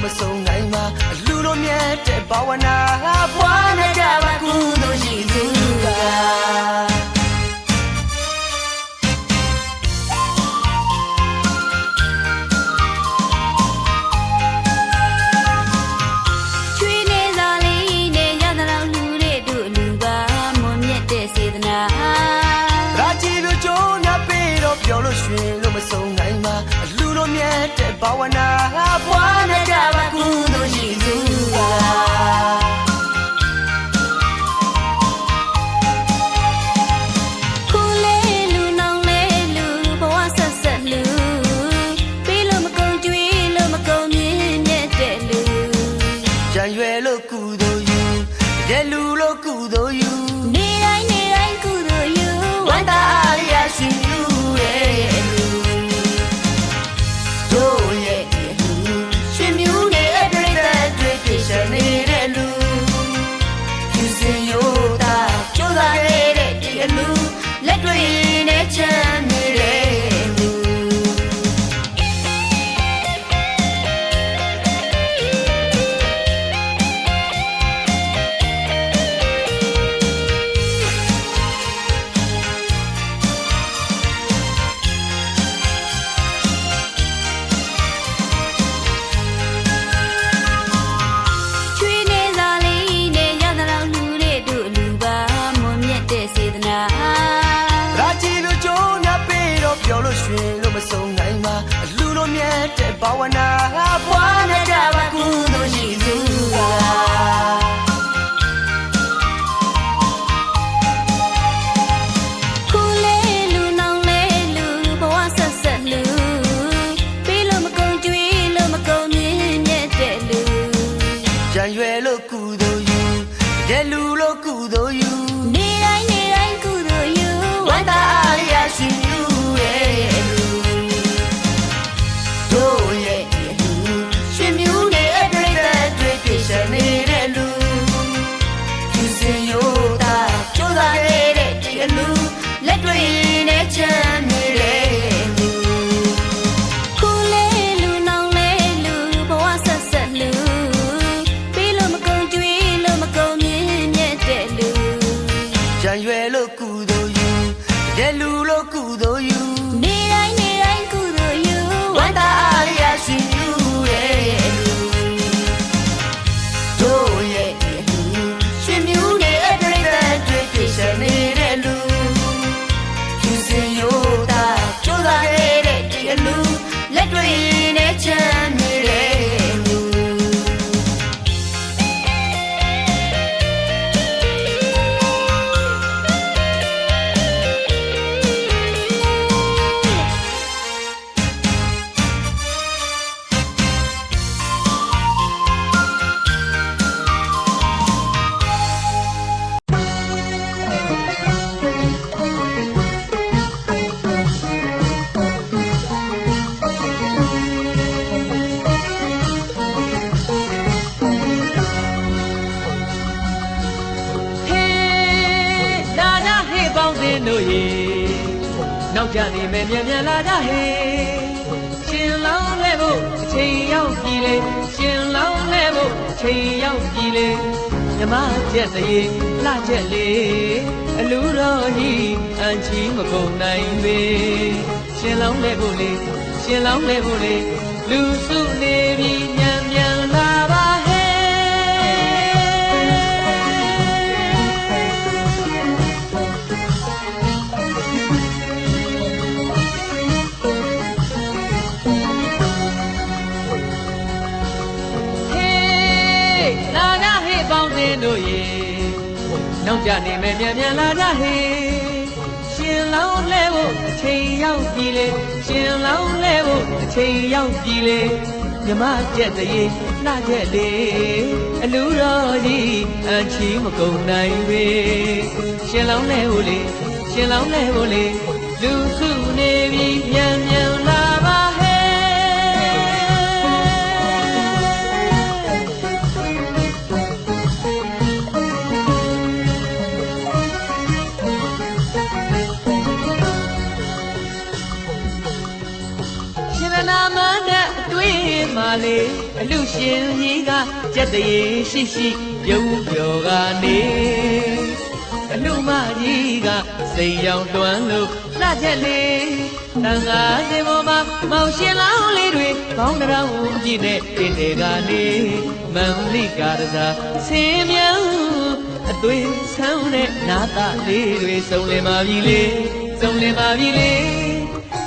မဆုံးနိုင်မှာလူတို့မြတ်တဲ့ဘာဝနာဘွားနဲ့ကြပါကုသိုလ်ရှိသူကပြောလို့ရွှင်လို့မဆုံးနိုင်မှာလူတို့မြတ်တဲ့ဘာဝနာဘွားနဲ့ကြပါကုသိုလ်ရှိသူကခုလေးလူနောင်လေးလူဘဝဆက်ဆက်လူပြီးလို့မကုန်ကြွေးလို့မကုန်မြင့်မြတ်တဲ့လူကြံရွယ်လို့ကုသိုလ်ယူတဲ့လူလို့ကုသိုလ်ယူနေတိုင်းကုသိုလ်ယူဝန္တာရရှိပြောလို့ရွှင်လို့မဆုံးနိုင်မှာလူတို့မြတ်တဲ့ဘာဝနာဘွားနဲ့ကြပါကုသိုလ်ရှိသူကခုလေးလူနောင်လေးလူဘဝဆက်ဆက်လူပြီးလို့မကုန်ကြွေးလို့မကုန်မြင့်မြတ်တဲ့လူကြံရွယ်လို့ကုသိုလ်ယူတဲ့လူလို့ကုသိုလ်ယူနေတိုင်းကုသိုလ်ယူဝန္တာရရှိရွယ်လို့ကုသိုလ်ယူတဲ့လူလို့ကုသိုလ်ယူနေတိုင်းကုသိုလ်ယူဝန္တာရရှိယူတဲ့လူတို့ရဲ့လူရှင်မြူးနေအပြိတ္တတွေ့ပြည့်စုံနေတဲ့လူဖြူစင်ရိုးသားကြိုးစားခဲ့တဲ့ဒီအလူလက်တွေနဲ့ချမ်းနေတဲ့နောက်ကြနေမယ်မြန်မြန်လာကြဟေရှင်လောင်းလဲဖို့အချိန်ရောက်ပြီလေရှင်လောင်းလဲဖို့အချိန်ရောက်ပြီလေမြမကျက်သေးလှကျက်လေအလူတော်ကြီးအန်ချီမကုန်နိုင်ပေရှင်လောင်းလဲဖို့လေရှင်လောင်းလဲဖို့လေလူစုနေပြီမြန်မြန်လာပါတို့ရေနောက်ကြနေမယ်မြန်မြန်လာကြဟေရှင်လောင်းလဲဖို့အချိန်ရောက်ပြီလေရှင်လောင်းလဲဖို့အချိန်ရောက်ပြီလေမြမကျက်သေးလှကျက်လေအလူတော်ကြီးအချီမကုန်နိုင်ပေရှင်လောင်းလဲဖို့လေရှင်လောင်းလဲဖို့လေလူစုနေပြီမြန်မြန်လာပါဟေမာလေအ လူရှင်ကြီးကကြက်တရေရှိရှိပြုံးပြော်ကနေအလူမကြီးကစိန်ရောင်တွန်းလို့လှချက်လေးတန်ခါစင်ပေါ်မှာမောင်ရှင်လောင်းလေးတွေကောင်းတောင်အပြည့်နဲ့တင်တယ်ကနေမန်လိကာရသာဆင်းမြောင်းအသွေးဆန်းတဲ့နာတာလေးတွေစုံလင်ပါပြီလေစုံလင်ပါပြီလေ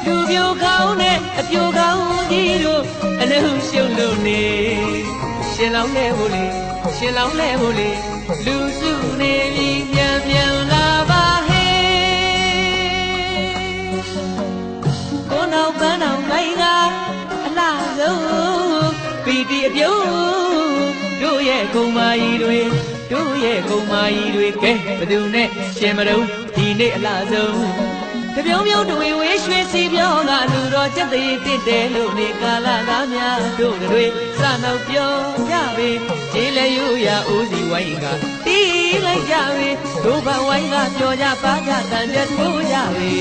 လူပြိုကောင်းတဲ့အပြိုကောင်းကြီးတို့အနှုတ်ရှုပ်လို့နေရှင်လောင်းလဲဖို့လေရှင်လောင်းလဲဖို့လေလူစုနေပြီပြန်ပြန်လာပါဟဲ့ကိုနောက်ပန်းအောင်မိုင်းကအလားဆုံးပီတီအပြုံးတို့ရဲ့ကုံမာကြီးတွေတို့ရဲ့ကုံမာကြီးတွေကဲဘသူနဲ့ရှင်မတုံးဒီနေ့အလားဆုံးတပြုံးပြုံးတွေဝေးရွှေစီပြောကလူတော်ကြက်သေးတစ်တယ်လို့နေကာလသားများတို့တွေစနောက်ပြောကြပြီခြေလဲယူရဦးစီဝိုင်းကတီးလိုက်ကြပြီတို့ဘဝိုင်းကပြောကြပါကြတန်တဲ့ထိုးကြပြီ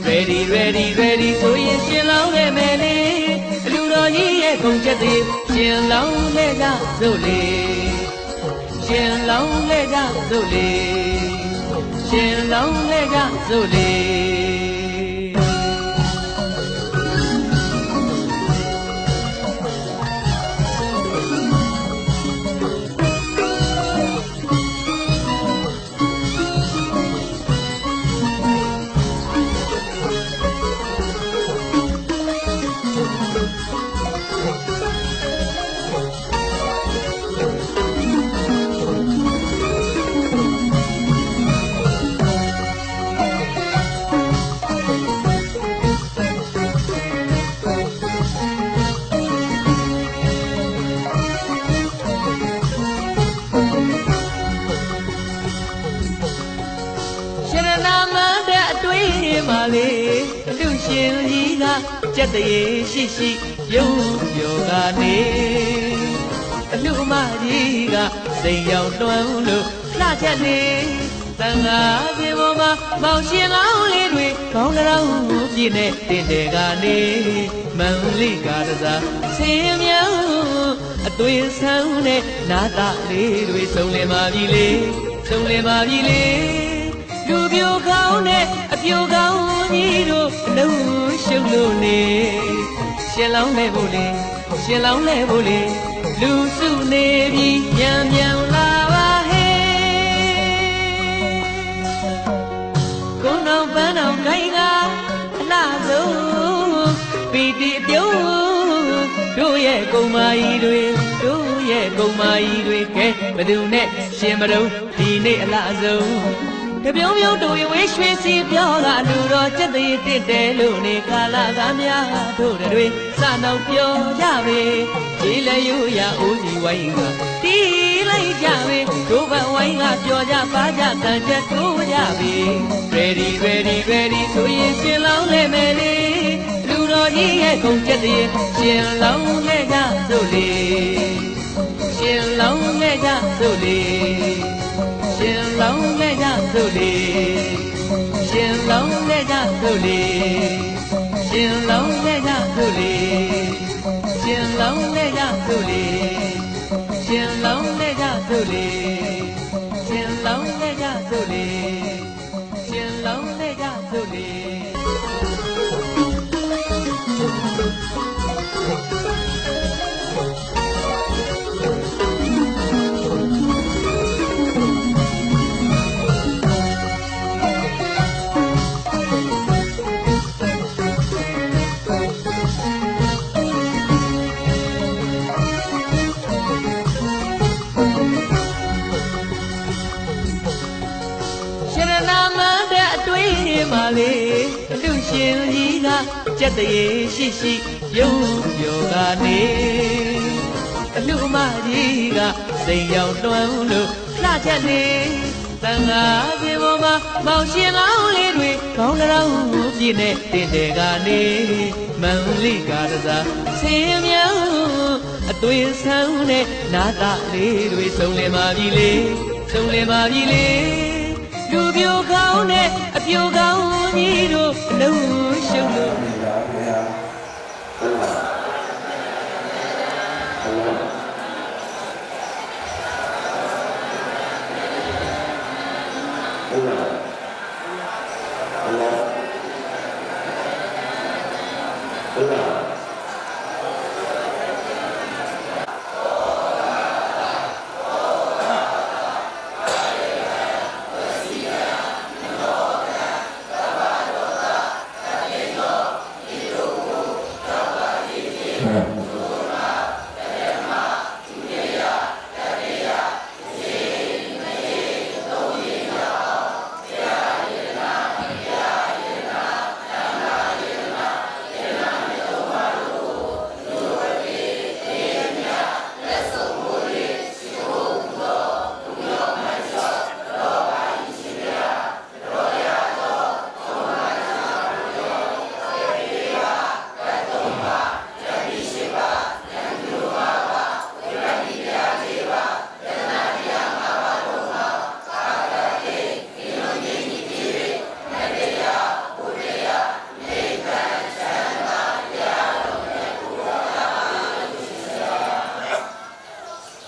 ready ready ready ဆိုရင်ရှင်လောင်းခဲ့မယ်လေလူတော်ကြီးရဲ့ခုံချက်သေးရှင်လောင်းခဲ့ကြစို့လေရှင်လောင်းခဲ့ကြစို့လေရှင်လောင်းခဲ့ကြစို့လေမာလေလူရှင်ကြီးကကြက်တရေရှိရှိပြုံးပြော်ကနေအလူမကြီးကစိန်ရောင်တွန်းလို့လှချက်နေတန်ခါစင်ပေါ်မှာမောင်ရှင်လောင်းလေးတွေကောင်းတောင်ပြည့်နဲ့တင်တယ်ကနေမန်လိကာရသာဆင်းမြောင်းအသွေးဆန်းနဲ့နာတာလေးတွေစုံလင်ပါပြီလေစုံလင်ပါပြီလေလူပြိုကောင်းတဲ့အပြိုကောင်းကြီးတို့အလုံးရှုပ်လို့နေရှင်လောင်းလဲဖို့လေရှင်လောင်းလဲဖို့လေလူစုနေပြီပြန်ပြန်လာပါဟဲ့ကိုနောက်ပန်းအောင်ခိုင်ကအလားဆုံးပီတီပြုံးတို့ရဲ့ကုံမာကြီးတွေတို့ရဲ့ကုံမာကြီးတွေကဲဘသူနဲ့ရှင်မတုံးဒီနေ့အလားဆုံးတပြုံးပြုံးတို့ရွေးရွှေစီပြောကလူတော်ကြက်သေးတစ်တယ်လို့နေကာလသားများတို့တွေစနောက်ပြောကြပြီခြေလဲယူရဦးစီဝိုင်းကတီးလိုက်ကြပြီတို့ဘဝိုင်းကပြောကြပါကြတန်ချက်ထိုးကြပြီ ready ready ready ဆိုရင်ရှင်လောင်းလဲမယ်လေလူတော်ကြီးရဲ့ခုံကြက်သေးရှင်လောင်းလဲကြစို့လေရှင်လောင်းလဲကြစို့လေရှင်လောင်းလဲကြစို့လေရှင်လောင်းလဲကြစို့လေရှင်လောင်းလဲကြစို့လေရှင်လောင်းလဲကြစို့လေရှင်လောင်းလဲကြစို့လေရှင်လောင်းလဲကြစို့လေရှင်လောင်းလဲကြစို့လေမာလေလူရှင်ကြီးကကြက်တရေရှိရှိပြုံးပြော်ကနေအလူမကြီးကစိန်ရောင်တွန်းလို့လှချက်နေတန်ခါစင်ပေါ်မှာမောင်ရှင်လောင်းလေးတွေကောင်းတောင်ပြည့်နဲ့တင်တယ်ကနေမန်လိကာရသာဆင်းမြောင်းအသွေးဆန်းနဲ့နာတာလေးတွေစုံလင်ပါပြီလေစုံလင်ပါပြီလေလူပြိုကောင်းတဲ့အပြိုကောင်းကြီးတို့အလုံးရှုပ်လို့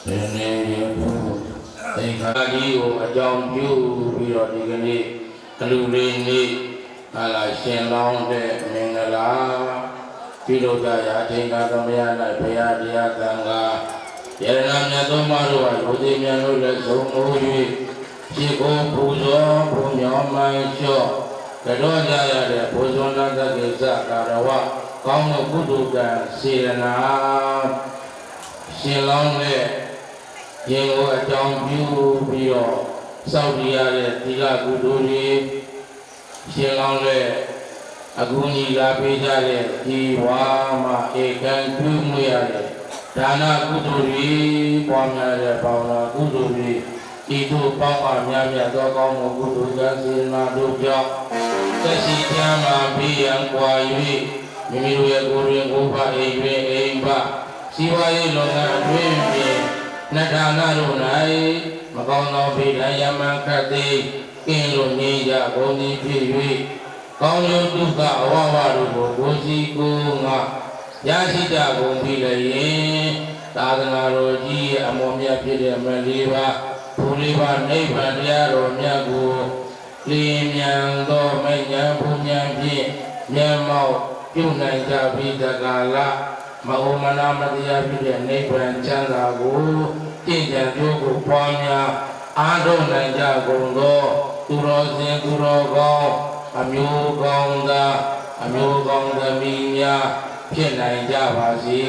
နေသင်္ခါကြီးကိုအကြောင်းပြုပြီးတော့ဒီကနေ့အလူလေးနေ့ဟာလာရှင်လောင်းတဲ့မင်္ဂလာပြုလုပ်ကြရာအချိန်ကာသမယ၌ဘုရားတရားသံဃာယရဏမြတ်သောမတို့ဟာဘုရားမြတ်တို့လည်းသုံးမိုး၍ရှိခိုးပူဇော်ဘုံမြောင်းမိုင်းလျှော့ကြောကြရတဲ့ဘုဇောနာတကိစ္စကာရဝကောင်းသောကုသိုလ်ကံစေရနာရှင်လောင်းတဲ့ရင်ကိုအကြောင်းပြုပြီးတော့စောင့်ကြရတဲ့သီလကုသိုလ်တွေရှင်လောင်းတဲ့အကူအညီလာပေးကြတဲ့ဒီဝါမှာဧကံပြုမှုရတဲ့ဒါနကုသိုလ်တွေပွားများတဲ့ပေါင်းလာကုသိုလ်တွေဤသို့ပေါင်းအားများများသောကောင်းမှုကုသိုလ်ကံစေနာတို့ကြောင့်သက်ရှိချမ်းသာပြီးရန်ကွာ၍မိမိတို့ရဲ့ကိုယ်တွင်ကိုယ်ပါအိမ်တွင်အိမ်ပါစီဝါရေးလုပ်ငန်းအတွင်းဖြင့်နတ္ထာနာတို့၌မကောင်းသောဖိဒယမခတ်သည်ကင်းလို့နေကြကုန်သည်ဖြစ်၍ကောင်းကျိုးဒုက္ခအဝဝတို့ကိုကိုယ်စီကိုယ်ငါရရှိကြကုန်ပြီလေသာသနာတော်ကြီးရဲ့အမောမြတ်ဖြစ်တဲ့မလေးပါဘုလေးပါနိဗ္ဗာန်တရားတော်မြတ်ကိုလင်းမြန်သောမဉ္ဇဉ်ဘုံဉာဏ်ဖြင့်မျက်မှောက်ပြုနိုင်ကြပြီးတကားလားမဟုမနာမတရားဖြစ်တဲ့နိဗ္ဗာန်ချမ်းသာကိုတင့်ကြံကြိုးကိုပွားများအားထုတ်နိုင်ကြကုန်သောသူတော်စင်သူတော်ကောင်းအမျိုးကောင်းသားအမျိုးကောင်းသမီးများဖြစ်နိုင်ကြပါစေ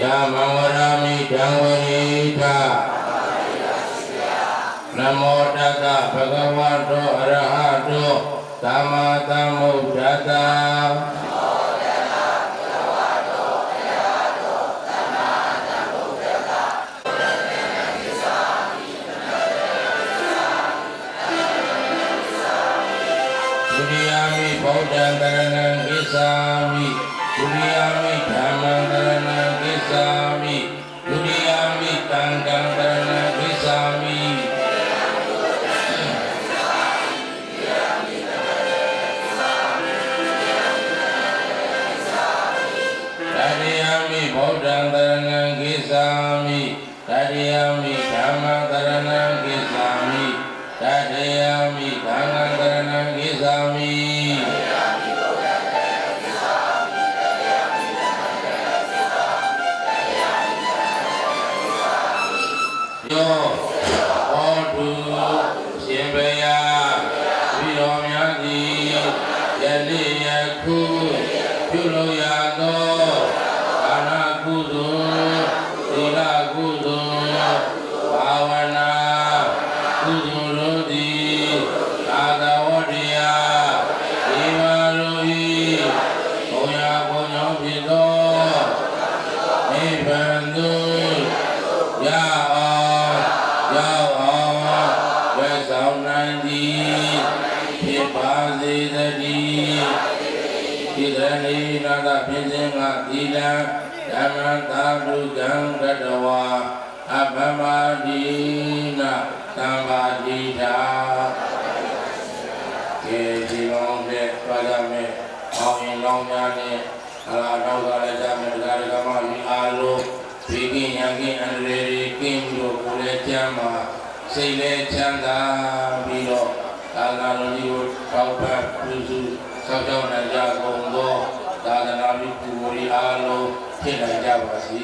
ယာမဝရမိတံဝရိထနမောတတ္တဘဂဝတောအရဟတောသမ္မာသမ္ဗုဒ္ဓတ္တဒုတိယမိဗုဒ္ဓံတရဏံကိစ္ဆာမိဒုတိယမိဓမ္မံတရဏံကိစ္ဆာမိဒုတိယမိသံဃံတရဏံကိစ္ဆာမိတတိယမိဗုဒ္ဓံတရဏံကိစ္ဆာမိတတိယမိဓမ္မံတရဏံကိစ္ဆာမိတတိယမိသံဃံတရဏံကိစ္ဆာမိယောဟောတုရှင်ဘုရားပြီးတော်များသည်ယနေ့ယခုပြုလို့ရသောဒါနကုသိုလ်သီလကုသိုလ်ဘာဝနာကုသိုလ်တို့သည်သာသဝတရားဒီပါတို့၏ဘုရားဘုံကြောင့်ဖြစ်သောနိဗ္ဗာန်သို့ရရောက်အောင်ဝဲဆောင်နိုင်သည်ဖြစ်ပါစေတည်းဒီကနေ့နာတာပြင်းစင်ကသီလဓမ္မသာဓုကံကတဝါအပမတိနာသံဃာတိတာကျေဒီမောင်နဲ့ပါရမယ်အောင်ရင်လောင်းများနဲ့အလားတော့ကလည်းကြမယ်ဒါကမှဒီအားလုံးဒီကင်းရကင်းအန္တရာယ်ကင်းပြီးတော့ကိုယ်လည်းကျမ်းမှာစိတ်လည်းချမ်းသာပြီးတော့သာသနာတော်ကြီးကိုတောက်ပတ်ပြုစုဆောက်ရှောက်နိုင်ကြကုန်သောသာသနာ့ပြုပူရီအားလုံးဖြစ်နိုင်ကြပါစေ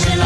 ရှင်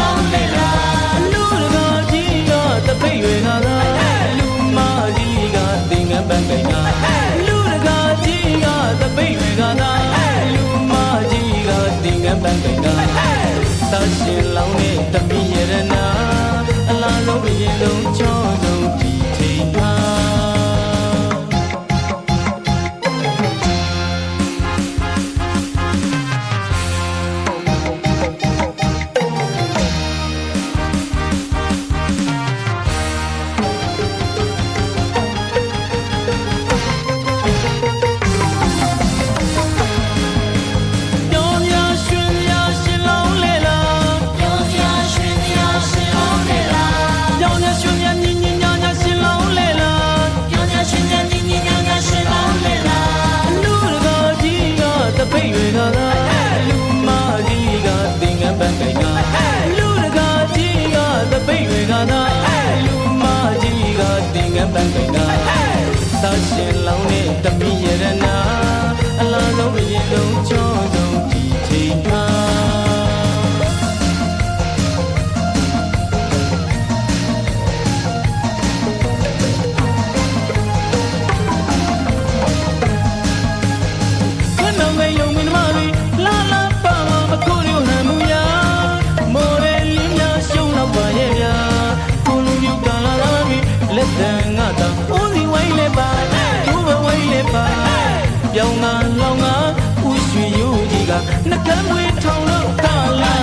နှကမ်းမွေးထောင်လို့ကာလာ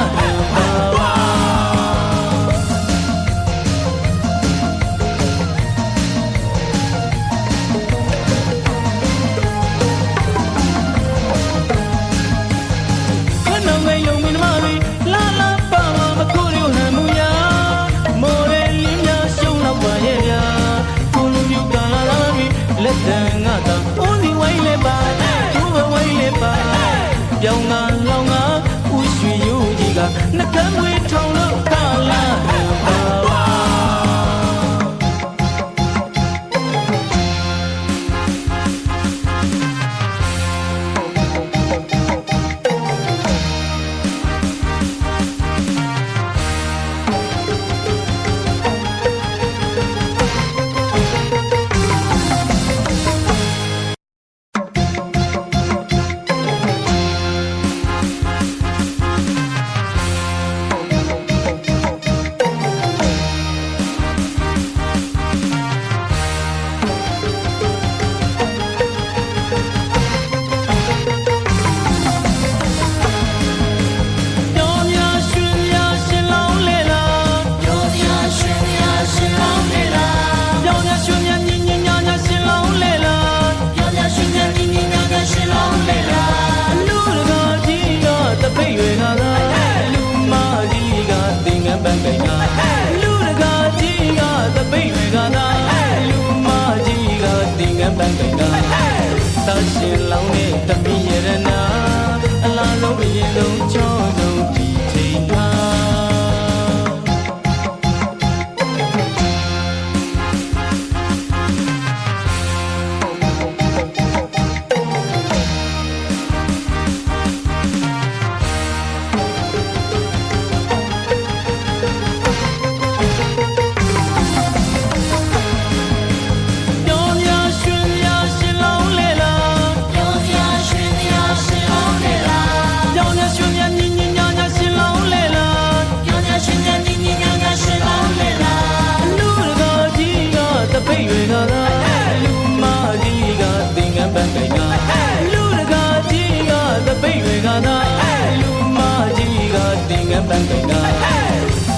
ပါဝါခဏငယ်ယုံမင်းမလေးလာလာပါဝါမခိုးရဟန်မူယာမော်ရဲလင်းများရှုံးတော့ပါရဲ့ဗျာကိုလူမျိုးကာလာလာပြီလက်တန်ငါတာဦးစီဝိုင်းလေပါသူ့ဘဝိုင်းလေပါပြောင်းငါလောင်ငါဦးရွှေရိုးကြီးကနှကမ်းမွေးထောင်လို့ကာလာပါဝါတာရှင်လောင်းနဲ့တမီရရနာအလားဆုံးအရင်ဆုံးချောဆုံးဒီချိန်ခါ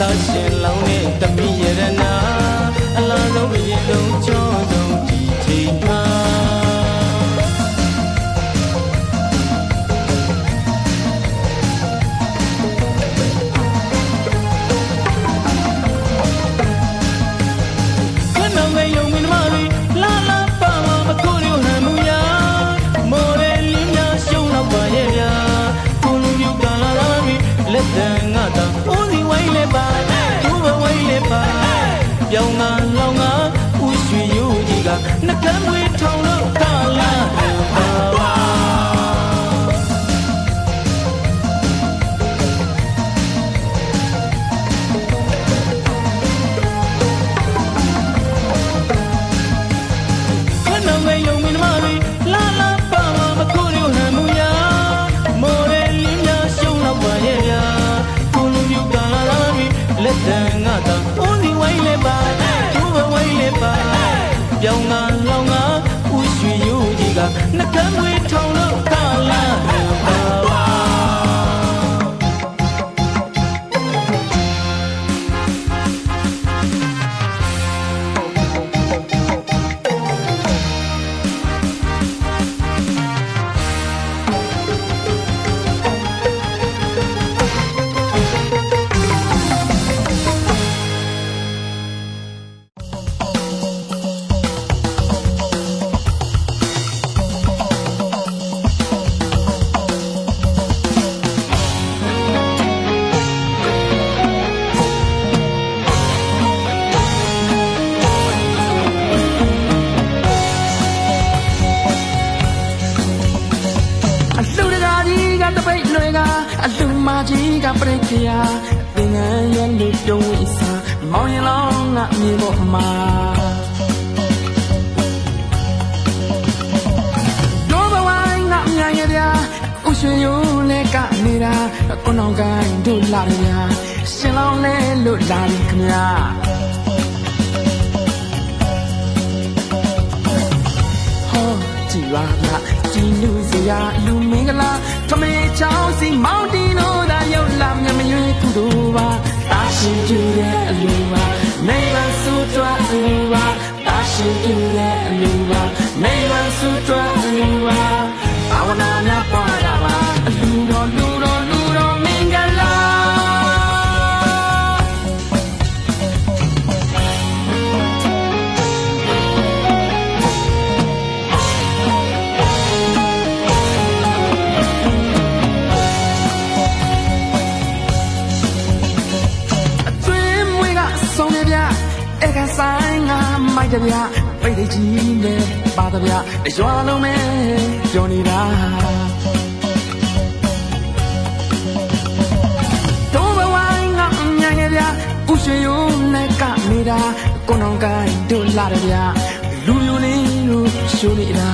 တာရှင်လောင်းနဲ့တမီရရနာအလားဆုံးအရင်ဆုံးချောဆုံးဒီချိန်ခါခဏငယ်ယုံမင်းမလေးလာလာပါမမခိုးရဟန်မူယာမော်ရဲလင်းများရှုံးတော့ပါရဲ့ဗျာကိုလူမျိုးကာလာလာပြီလက်တန်ငါတာဦးစီဝိုင်းလေပါသူ့ဘဝိုင်းလေပါပြောင်းငါလောင်ငါဦးရွှေရိုးကြီးကနှကမ်းမွေးထောင်လို့ကာလာပါဝါခဏငယ်ယုံမင်းမလေးလာလာပါမခိုးရဟန်မူယာမော်ရဲလင်းများရှုံးတော့ပါရဲ့ဗျာကိုလူမျိုးကာလာလာပြီလက်တန်ငါတာဦးစီဝိုင်းလေပါသူ့ဘဝိုင်းလေပါပြောင်းငါလောင်ငါဦးရွှေရိုးကြီးကနှကမ်းမွေးထောင်လို့ကာလာပါဝါအလူမကြီးကပြိခရာသင်ငန်းရဲ့လူတုံးဝိစာမောင်ရင်လောင်းငါမြေပေါ်မှာဒေါ်ဘဝိုင်းငါမြန်ရဗျာဥရွှေရိုးလဲကနေ ကိုနောင်ကိုင်းတို့လာရညာရှင်လောင်းလဲလို့လာပြီခင်ဗျာဟောကြည့် ရွာကကြည်နူစရာလူမင်္ဂလာထမေချောင်းစီမောင်တီနိုသာရောက်လာမြမရွေးကုသိုလ်ပါတာရှင်ကျူတဲ့အလူပါနေပါစုတွားအလူပါတာရှင်ကျူတဲ့အလူပါနေပါစုတွားအလူပါဘာဝနာများပွားတာပါအလူတော်လူတော်လူတော်မင်္ဂလာဆိုင်ငါမိုက်တဗျာပိတ်တကြီးနဲ့ပါတဗျာရွာလုံးမဲပြောနေတာတော့ဘဝငါညံခဲ့ဗျာဥရွှေရုံနဲ့ကနေတာကိုနောင်ကိုင်းတို့လာတယ်ဗျာလူမျိုးလေးတို့ရှိုးနေတာ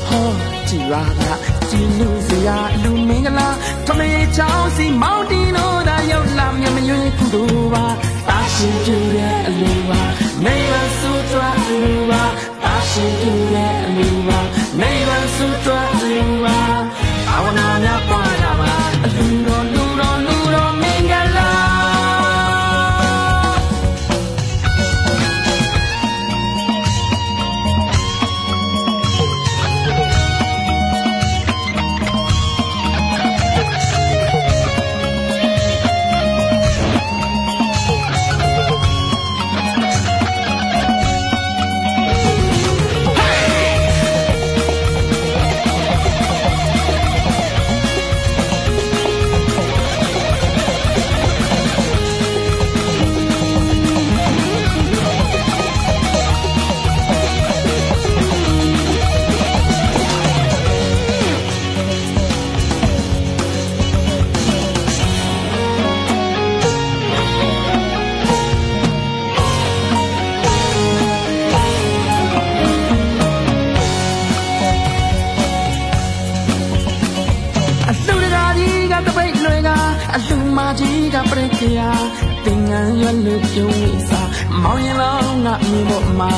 ဟောကြည်ပါကကြည်နူစရာလူမင်္ဂလာထမေချောင်းစီမောင်တီနိုသာရောက်လာမြမရွေးကုသိုလ်ပါတာရှင်ကျူတဲ့အလူပါနေပါစုတွားအလူပါတာရှင်ကျူတဲ့အလူပါနေပါစုတွားအလူပါဘာဝနာများပွားတာပါအလူတော်လူတော်လူတော်မင်္ဂလာအလူမကြီးကပြည့်ကြရတင်ငန်းရွက်လို့ပြုံးဝိစာမောင်ရင်လောင်းကမြင်ဖို့မှာ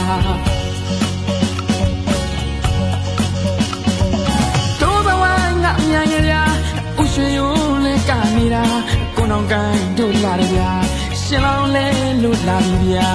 တို့ဘဝငါမြန်ရရဥရွှေရုံလေးကနေတာကိုနောင်ကိုင်းတို့လာတယ်ဗျာရှင်လောင်းလဲလို့လာပြီဗျာ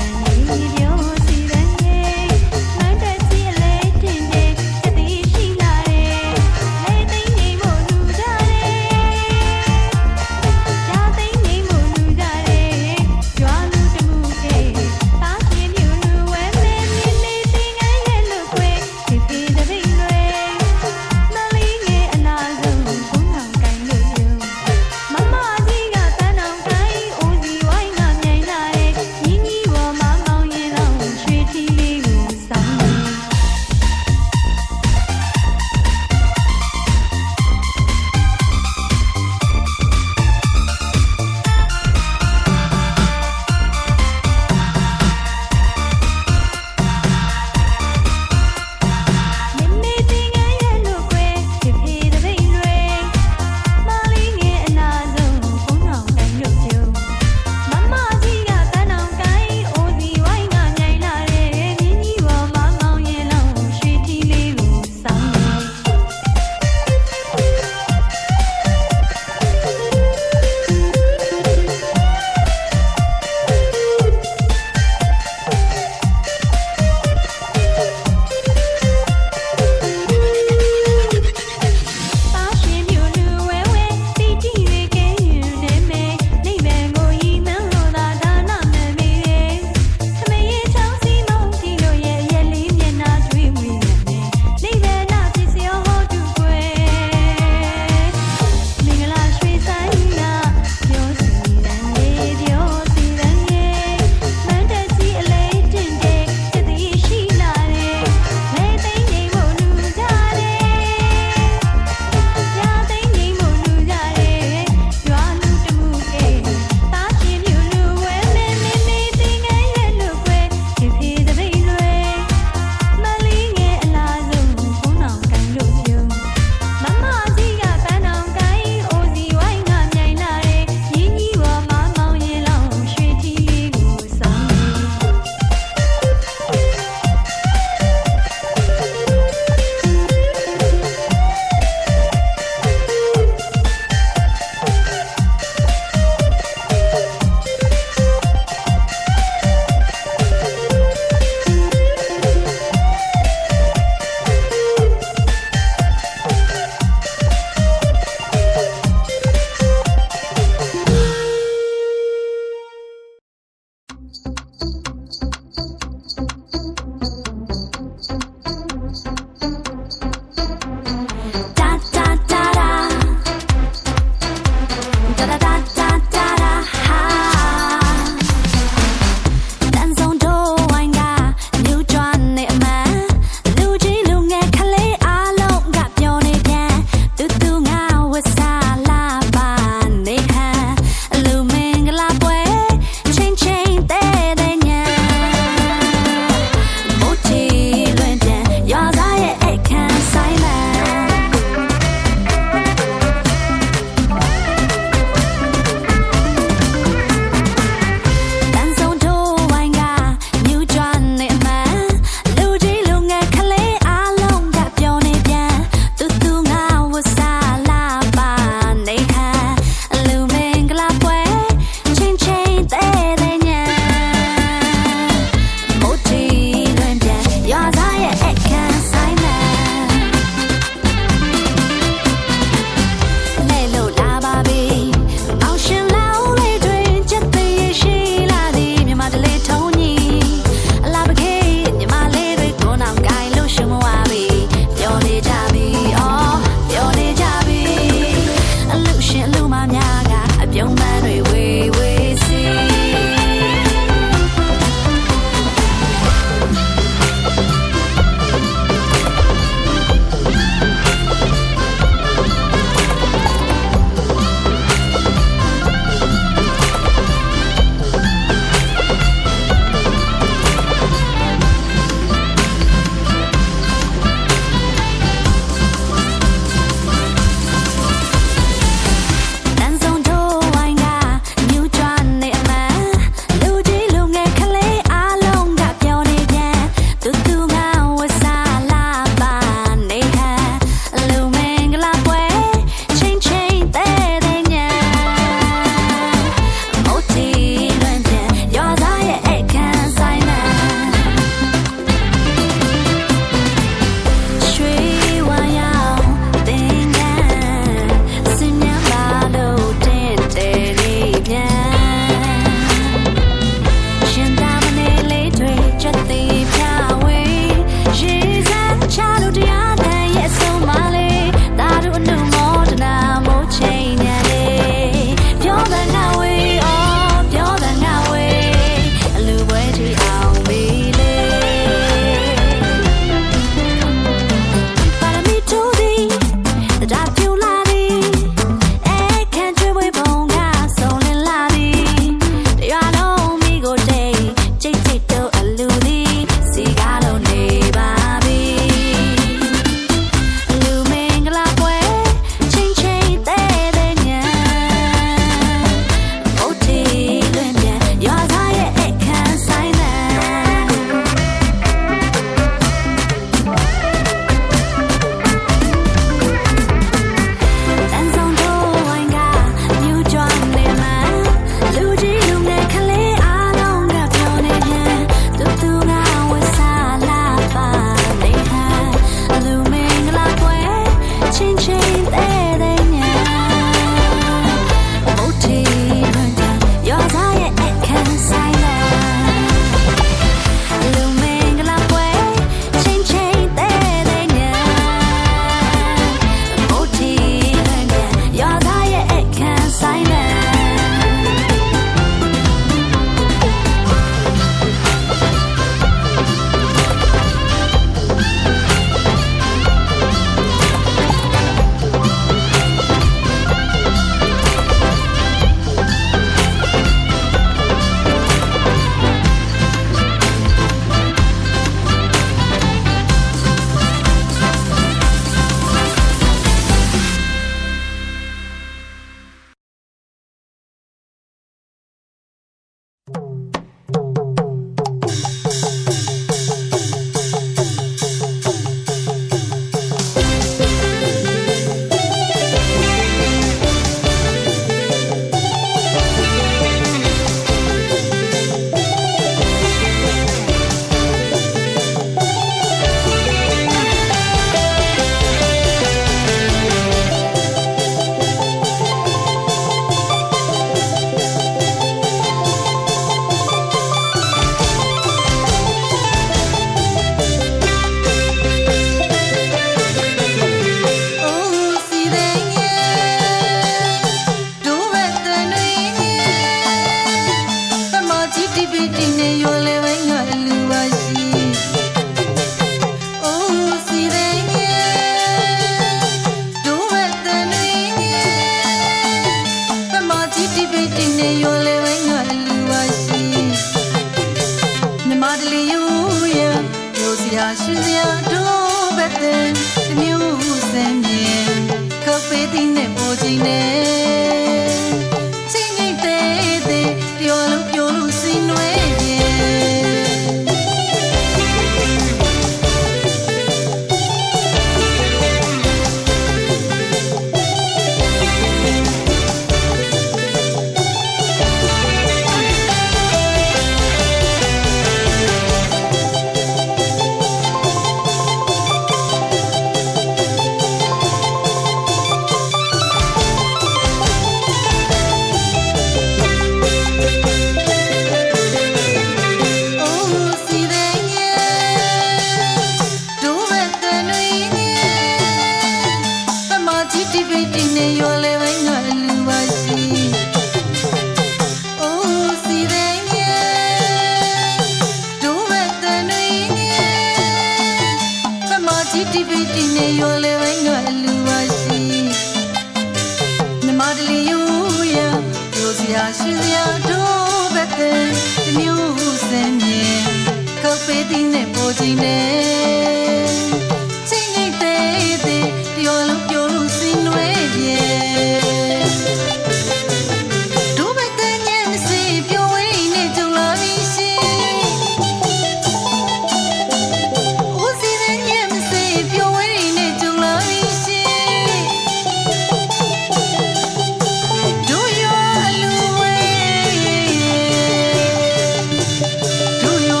Do your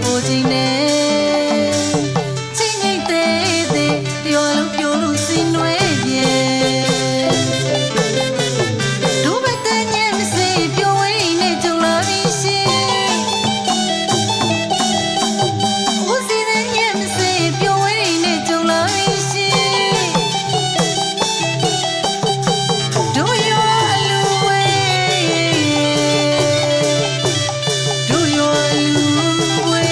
ပိုချင်းနဲ့ချင်းငိတ်သေးသေးပြောလို့ပြောလို့စင်နွဲပြေဒုဘတဲ့ညမစေပြောဝင်းနဲ့ကြုံလာပြီးရှင်ဝစီတဲ့ညမစေပြောဝင်းနဲ့ကြုံလာပြီးရှင်ဒုရောအလူဝဲဒုရောအလူဝဲ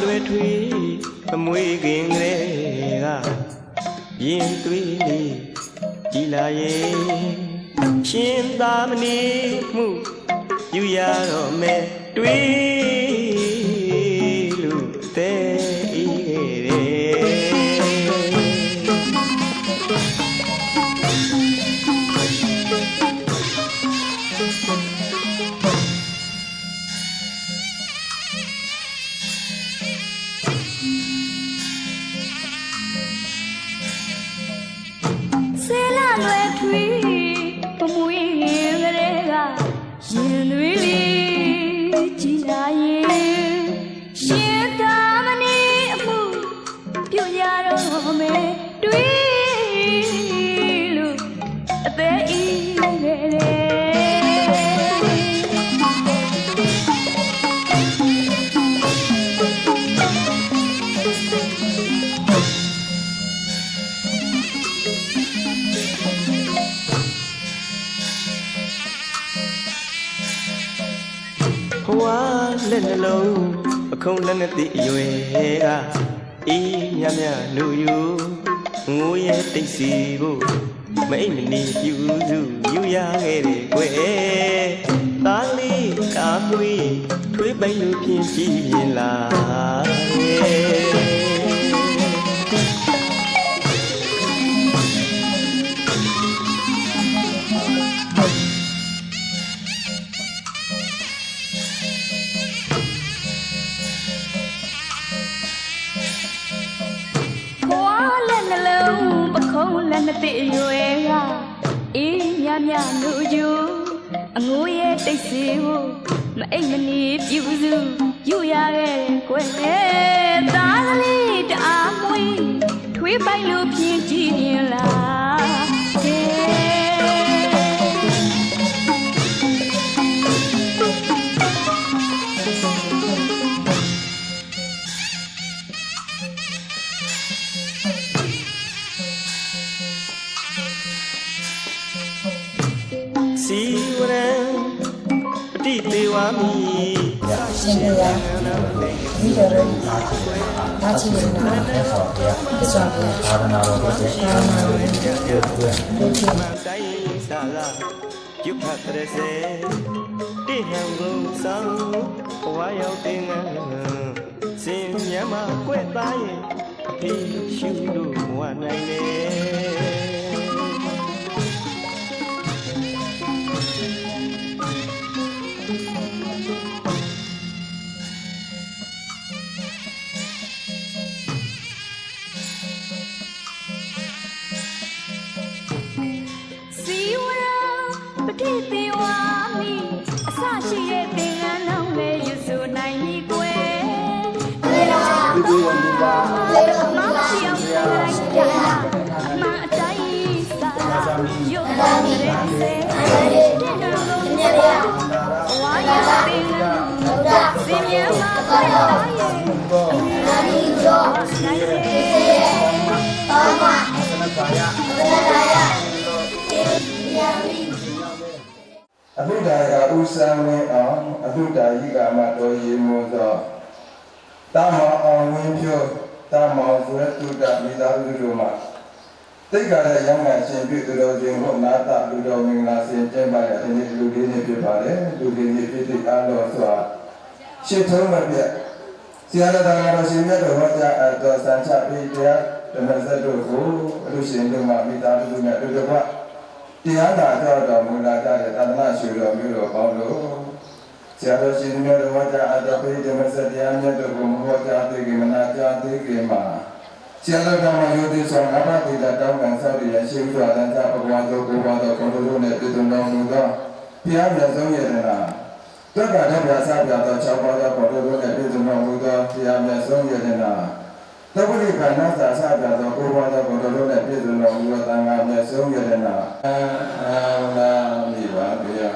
လွယ်ထွေးမမွေးခင်ကလေးကရင်သွေးလေးကြည်လာရဲ့ရှင်သာမဏေမှုယူရတော့မယ်တွေးလို့တဲ့အေးတဲ့ဆေးလာလွယ်ထွေးပမွေးရင်ကလေးကရင်သွေးလေးကြည်လာရဲ့ရှင်သာမဏေအမှုပြုရတော့မယ်တွေးလို့အသေးအေးခဲ့တယ်ဘဝလက်နှလုံးအခုံးလက်နဲ့တည်အရွယ်ကအေးမြမြနူယူငိုရဲတိတ်စီဖို့မအိမ်မနေပြူစုယူရခဲ့တယ်ကွယ်သားလေးကာမွေးထွေးပိုင်လို့ဖြင်းကြည့်ရင်လားလက်နဲ့တည်းရွယ်ကအေးမြမြနူယူအငိုးရဲ့တိတ်စီဖို့မအိမ်မနေပြူစုယူရခဲ့ကွယ်သားလေးတအားမွေးထွေးပိုင်လို့ပြင်းကြည့်ရင်လားစီဝရံပတိသေးဝါမီရှင်ရရဒီလိုရတာချီနေတာဆက်ဆောတရားဆက်ဆောသာသနာတော်ကိုသိသာနာတော်ကိုသိတွေ့တိုင်းစာလာယုဖတ်ရစေတိဟံကုန်ဆောင်ဘဝရောက်တင်ငန်းစင်မြမကွဲ့သားရဲ့အဖေရှုလို့မဝနိုင်လေပတိသေးဝါမီအစရှိတဲ့သင်္ကန်းလုံးလေးယူဆိုနိုင်ပြီကွယ်ဒီလိုလူပါမရှိအောင်လိုက်ကြလားအမအတိုင်းစားရုပ်သားတဲ့စေတဲ့လုံးမြတ်ရဝါရသင်္ကန်းစင်မြမပါတော်ရဲ့အမြဲတမ်းကြောနိုင်ရဲ့ဘာမှသနကာယအဘိဓါယဥ္စံဝင်းအောင်အဘိဓါယိကမတော်ရေမောသောတာမောအောင်ဝင်းဖြိုးတာမောဆိုရတုတမိသားစုတို့မှာတိတ်ခါတဲ့ရောင်းမှရှင်ပြုသူတော်ရှင်ကိုနာတာလူတော်မင်္ဂလာဆင်ကျင်းပတဲ့ဒီနေ့လူလေးနေဖြစ်ပါတယ်လူလေးနေဖြစ်တဲ့အားတော်စွာရှင်းထုံးမပြတ်ဆရာတော်တော်ရှင်မြတ်တော်ဟောကြားအပ်သောစံချပေးတရားဓမ္မစက်တို့ကိုအလူရှင်တို့မှာမိသားစုနဲ့တို့တစ်တရားနာတော်မူလာကြတဲ့သာသနာ့ရှင်တော်မျိုးတော်ပေါင်းလို့ဆရာတော်ရှင်မြတ်တော်ဟောကြားအပ်သောပရိဓမ္မစက်တရားမြတ်တို့ကိုဟောကြားသိခင်မနာကြားသိခင်မှာဆရာတော်ကမှယုတိဆောင်အဘတိတတောင်းကန်ဆောက်ရရှိဥစွာတန်ကြဘဂဝါတော်ကိုဘာတော်ကိုယ်တို့နဲ့ပြည်သူတော်မူသောဘုရားမြတ်ဆုံးရတနာတက္ကရာဗျာစပြတော်၆ပါးသောကိုယ်တို့နဲ့ပြည်သူတော်မူသောဘုရားမြတ်ဆုံးရတနာသဗ္ဗရိခဏသစပြသောကိုယ်ဘာသောကိုယ်တို့နဲ့ပြည်သူတော်မူသောသံဃာမြတ်ဆုံးရတနာအာလာမိပါဗျာ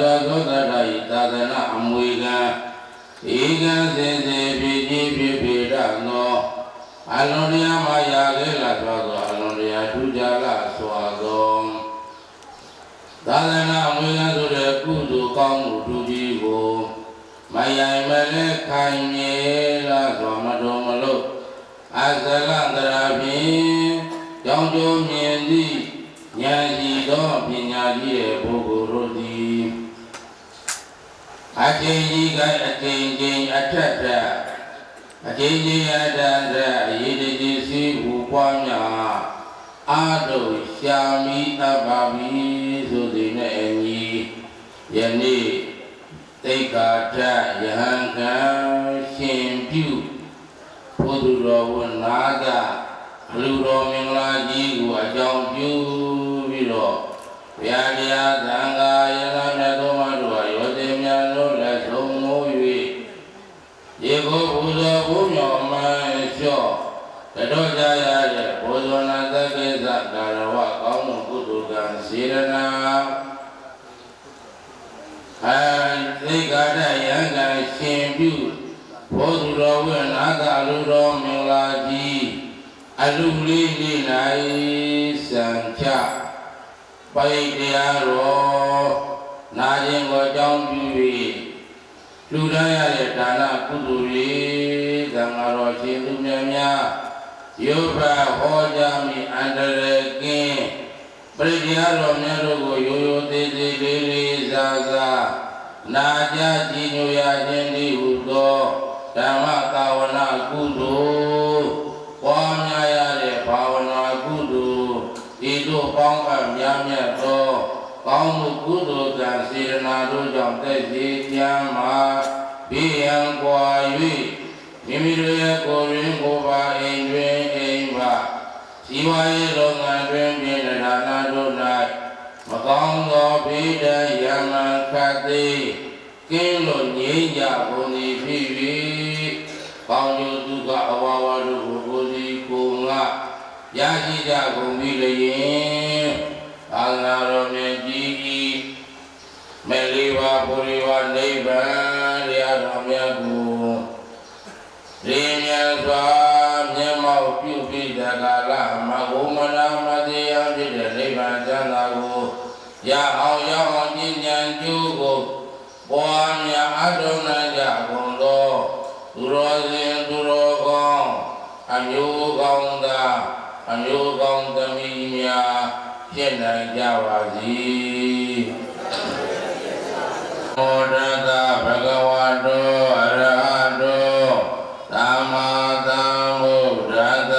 စွာသောတတဤသာသနာအမွေခံဧကံစင်စေဖြစ်ခြင်းဖြစ်ပေတတ်သောအလွန်တရားမှရာခဲ့လာသောအလွန်တရားထူးခြားလာစွာသောသာသနာအမွေခံဆိုတဲ့ကုသိုလ်ကောင်းမှုထူးကြီးကိုမယိုင်မလဲခိုင်မြဲလာစွာမတော်မလို့အသလန္တရာဖြင့်ကြောင်းကျိုးမြင်သည့်ဉာဏ်ရှိသောပညာကြီးရဲ့ပုဂ္ဂိုလ်တို့သည်အချိန်ကြီးကအချိန်ချင်းအထက်ထက်အချိန်ချင်းအထက်ထက်အရေးတကြီးစီးပူပွားများအာတုရှာမိအပ်ပါပြီဆိုသည်နဲ့အညီယနေ့တိတ်္ခာထယဟန်ကံရှင်ပြုဘုသူတော်ဝနာကအလူတော်မင်္ဂလာကြီးကိုအကြောင်းပြုပြီးတော့ဘုရားတရားသံဃာယနာမြတ်သောမတို့ရောစေမြတ်တို့လက်ဆုံးမိုး၍ရေကိုဘုဇောဘုမြော်မှန်လျှော့တော်ကြရတဲ့ဘုဇောနာသက္ကေသကာရဝကောင်းမှုကုသိုလ်ကံစေရနာသိက္ခာတယံကံရှင်ပြုဘုသူတော်ဝိနာကအလူတော်မင်္ဂလာကြီးအလူလေးလေး၌စံချပိတ်တရားတော်နာခြင်းကိုအကြောင်းပြု၍လူတိုင်းရတဲ့ဒါနကုသိုလ်တွေသံဃာတော်ရှင်သူများများယောဘဟောကြားမိအန္တရာယ်ကင်းပရိတရားတော်များတို့ကိုရိုးရိုးသေးသေးလေးလေးစားစားနာကြကြည်ညိုရခြင်းဤဟုသောဓမ္မသာဝနာကုသိုလ်ပွားများရတဲ့ဘာဝနာကုသိုလ်ဤတို့ပေါင်းအပ်များမြတ်သောကောင်းမှုကုသိုလ်ကံစေရနာတို့ကြောင့်သက်ရှိချမ်းသာဘေးရန်ကွာ၍မိမိတို့ရဲ့ကိုယ်ရင်းကိုယ်ပါအိမ်တွင်အိမ်ပါဇီဝရေးလုပ်ငန်းတွင်ပြည်ဌာနတို့၌မကောင်းသောဘေးဒဏ်ရံမှန်ခတ်သည်ကင်းလို့ငြိမ်းကြကုန်သည်ဖြစ်၍ကောင်းကျိုးဒုက္ခအဝါဝါတို့ကိုကိုယ်စီကိုယ်ငါရရှိကြကုန်ပြီလျင်အာနာတော်မြတ်ကြီးမေလီဝါပုရိဝနိဗ္ဗာန်တရားတော်မြတ်ကိုရင်းမြတ်စွာမျက်မှောက်ပြုပြီးတကာလမဂုမနာမတရားဖြစ်တဲ့နိဗ္ဗာန်ချမ်းသာကိုရအောင်ရအောင်ဉာဏ်ကျိုးကိုပွားများအထောက်နိုင်ကြကုန်သောသူတော်စင်သူတော်ကောင်းအမျိုးကောင်းသားအမျိုးကောင်းသမီးများဖြစ်နိုင်ကြပါစေ။မောဒကဘဂဝါတောအရဟတောသမ္မာသမ္ဗုဒ္ဓတ္တ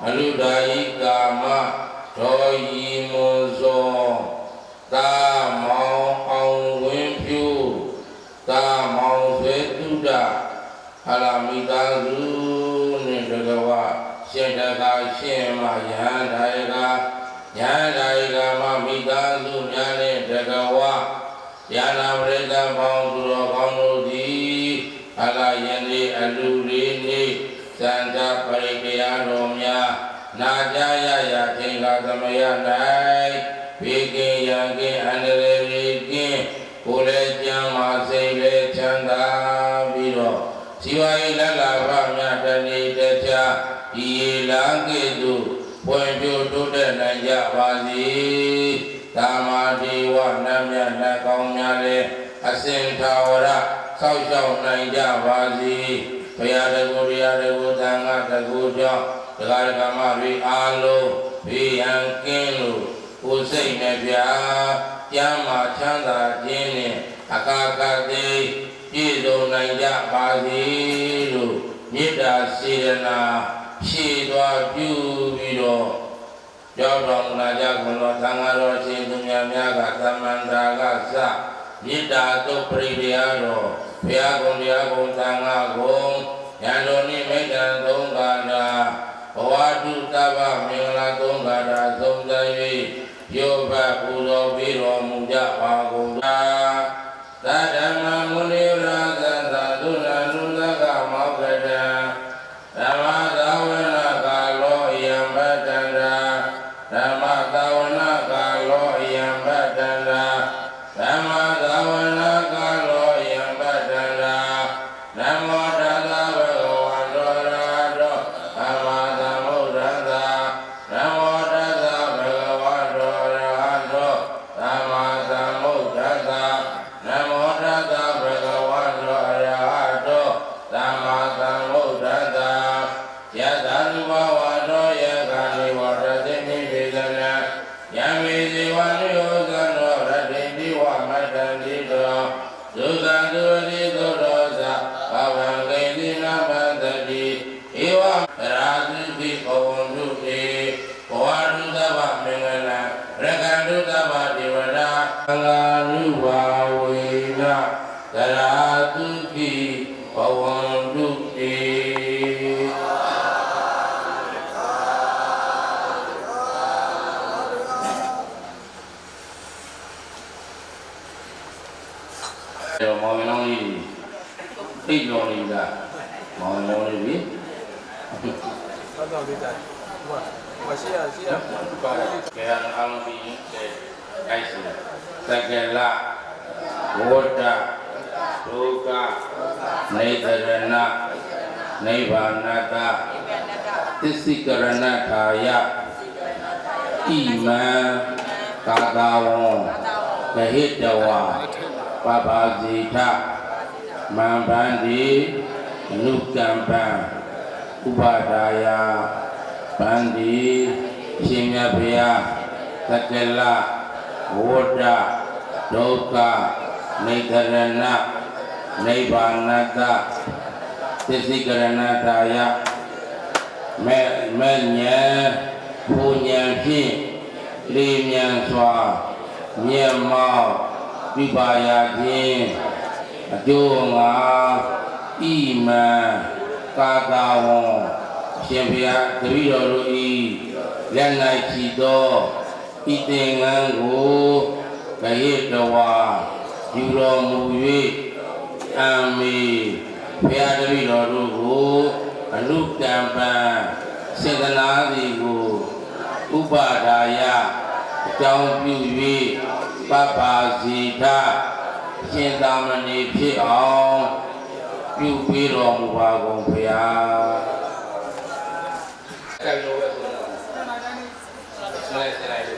အလူဒါယိကာမတော်ရီမွန်စောသာမောင်အောင်ဝင်းဖြူသာမောင်ဆွေတုဒ္ဒဟလာမိသားစုနှင့်တကဝရှင်တကာရှင်မယဟန်ဒါယကယဟန်ဒါယကမမိသားစုများနှင့်တကဝယနာပရိသတ်ပေါင်းသူတော်ကောင်းတို့သည်ဟလာယန္တိအလူလေးနှင့်သံဃာပရိတရားတော်များနာကြရရာချိန်ကသမယ၌ဘေကင်းရန်ကင်းအန္တရာယ်ကင်းကိုယ်လည်းကျမ်းမာစိတ်လည်းချမ်းသာပြီးတော့ဇီဝရေးလက်လာဖမြတ်တဏိတခြားဒီလံကဲ့သို့ပွင့်ပြတိုးတက်နိုင်ကြပါစေ သာမာဒေဝနတ်မြတ်နတ်ကောင်းများလည်းအစဉ်သာဝရဆောက်ရှောက်နိုင်ကြပါစေဘုရားတကူတရားတကူသံဃာတကူကြောင့်တရားဓမ္မတွေအားလုံးဘေးရန်ကင်းလို့ကိုယ်စိတ်နဲ့ပြာကျမ်းမာချမ်းသာခြင်းနဲ့အကာကတိပြည့်စုံနိုင်ကြပါစေလို့မေတ္တာစေတနာဖြည့်သွားပြုပြီးတော့ရောက်တော်မူလာကြကုန်သောသံဃာတော်ရှင်သူများများကသမန္တာကစမေတ္တာတုပ္ပရိတရားတော်ဘုရားကုံတရားကုံသံဃာကုံဉာဏ်တော်နှင့်မေတ္တာသုံးပါးတာဘဝတုတဗ္ဗမင်္ဂလာသုံးပါးတာသုံးသ၍ယောဘပူဇော်ပေးတော်မူကြပါကုန်သာသတ္တမမုနိရာသသသုဏနုသကမောက္ခတံဓမ္မသာဝနာကာလောယံပတ္တန္တာဓမ္မသာဝနာကာလောယံပတ္တန္တာဓမ္မသာဝနာကာလောယံပတ္တန္တာနမောတတ္တဗုဒ္ဓဝါတောရာတောသမ္မာသမ္ဗုဒ္ဓံသာနမောတတ္တဗုဒ္ဓဝါတောရာတောသမ္မာသမ္ဗုဒ္ဓံသာနမောတတ္တဗုဒ္ဓဝါတောရာတောသမ္မာသမ္ဗုဒ္ဓံသာယတ္တဝဝါတောယကံဝရတိမိဘေဒနာယံမေဇေဝနုယောဇံနောရတိတိဝမတ္တံတိတောဒုက္ခဒုရိသောရောဇဘဝံကိတိနာမတ္တိဧဝရာဇိပိဘဝန္တုတေဘဝတုသဗ္ဗမင်္ဂလံရကန္တုသဗ္ဗဒေဝတာသံဃာနုဘာဝေနသရာတုခိဘဝန္တုတေမောင်လုံးလေးသိတော်နေတာမောင်လုံးလေးပြီဘာသာလေးတာမရှိရရှိရပါကဲအောင်ပြီးတဲ့အိုက်စီသက္ကလဝတ္တဒုက္ခနေတရဏနိဗ္ဗာနတသစ္စိကရဏထာယဣမံကာသာဝံဂဟိတဝါပပါဇိထမံဗန္တိအနုကံပံဥပါဒါယဗန္တိရှင်မြတ်ဗျာသက္ကလဝတ္တဒုက္ခနေတရဏနိဗ္ဗာနတသစ္စိကရဏထာယမေညံဘုညံဖြင့်လေးမြန်စွာမြတ်မောက်ပြပါရခြင်းအကျိုးငါဣမံကာသာဝံရှင်ဘုရားတပည့်တော်တို့ဤလက်၌ချီသောဣတေငံကိုဂဟိတဝါယူတော်မူ၍အမေဘုရားတပည့်တော်တို့ကိုအနုကံပံစေတနာသည်ကိုဥပါဒါယအကြောင်းပြု၍ပပ္ပါဇိထရှင်သာမဏေဖြစ်အောင်ပြုပေးတော်မူပါကုန်ဘုရားကံလိုပဲဆိုတော့ဆက်လိုက်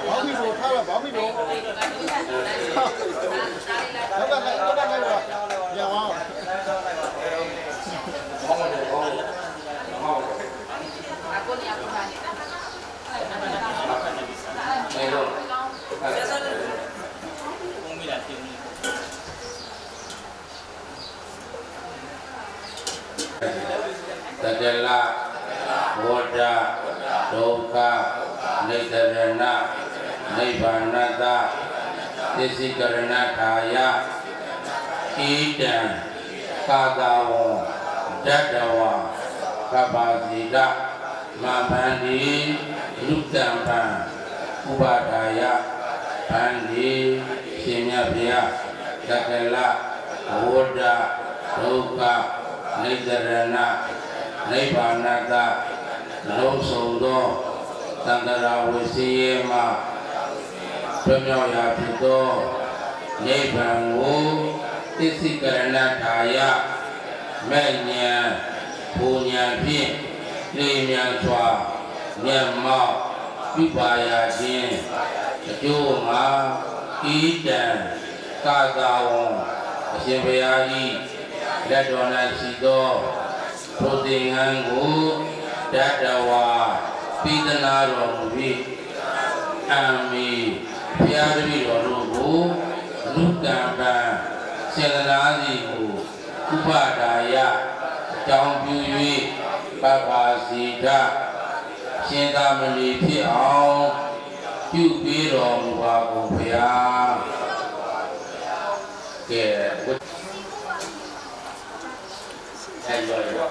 ဘာမီလို့ထားတာဘာမီလို့ ဒုက္ခနိတရဏနိဗ္ဗာနတသစ္စိကရဏထာယဣတံကာသဝံဓတ္တဝါကပ္ပစီတမဗန္တိလူတံပံဥပါဒါယဗန္တိရှင်မြတ်ဗျာသက္ကလဝဋ္ဌဒုက္ခနိတရဏနိဗ္ဗာနတလုံးစုံသောသန္တရာဝစီယေမပြမြောက်ရာဖြစ်သောနိဗ္ဗာန်ကိုသစ္စိကရဏထာယမဲ့ဉာဏ်ပူဉာဏ်ဖြင့်လျင်မြန်စွာမျက်မှောက်ပြုပါရခြင်းအကျိုးမှာဤတံကာသာဝံအရှင်ဘုရား၏လက်တော်၌ရှိသောဘုသင်္ကန်းကိုဓတ္တဝါပိသနာတော်မူပြီးအမိဘုရားတပည့်တော်တို့ကိုလူကံပံစေတနာစီကိုဥပါဒါယအကြောင်းပြု၍ပပ္ပါစီတရှင်သာမဏေဖြစ်အောင်ပြုပေးတော်မူပါကုန်ဘုရားကဲအဲ့ရောရော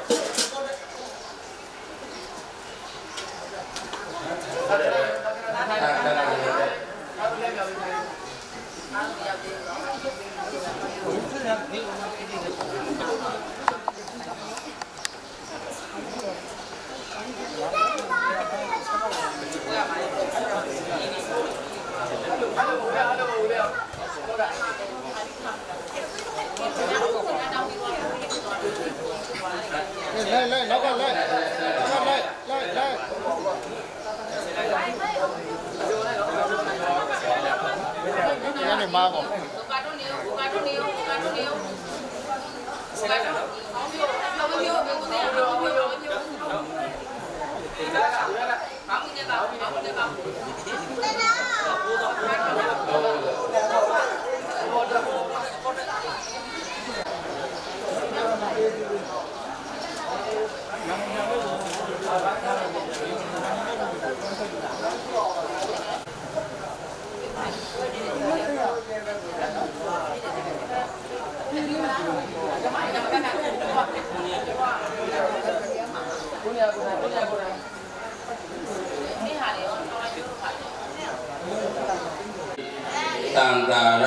သံဃာရ